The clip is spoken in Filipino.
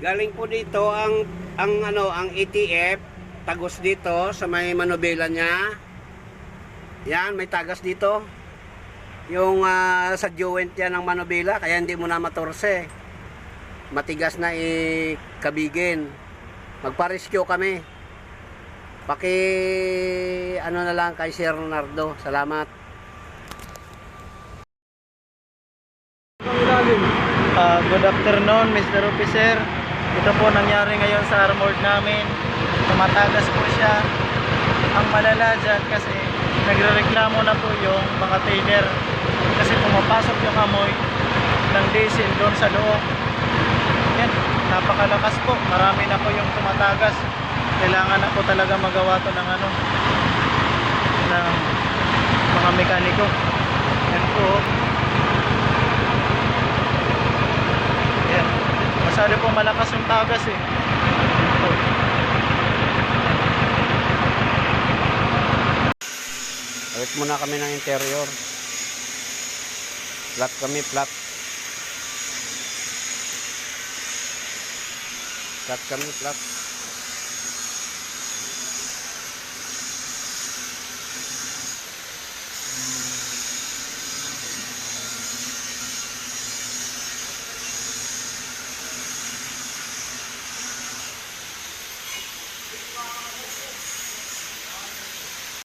Galing po dito ang ETF tagos dito sa may manobela niya. Yan, may tagas dito. Yung sa joint yan ng manobela, kaya hindi mo na matorse. Matigas na ikabigin. Magpa-rescue kami. Ano na lang kay Sir Leonardo. Salamat. Good afternoon, Mr. Officer. Ito po nangyari ngayon sa armored namin. Tumatagas po siya. Ang malala dyan kasi nagrereklamo na po yung mga tailor kasi pumapasok yung amoy ng diesel doon sa loob. Yan, napakalakas po. Marami na po yung tumatagas. Kailangan na po talaga magawa to ng ng mga mekaniko. Yan po. Yan. Masyado po malakas yung tagas eh. Balik muna kami ng interior. Flat kami, flat. Flat kami, flat.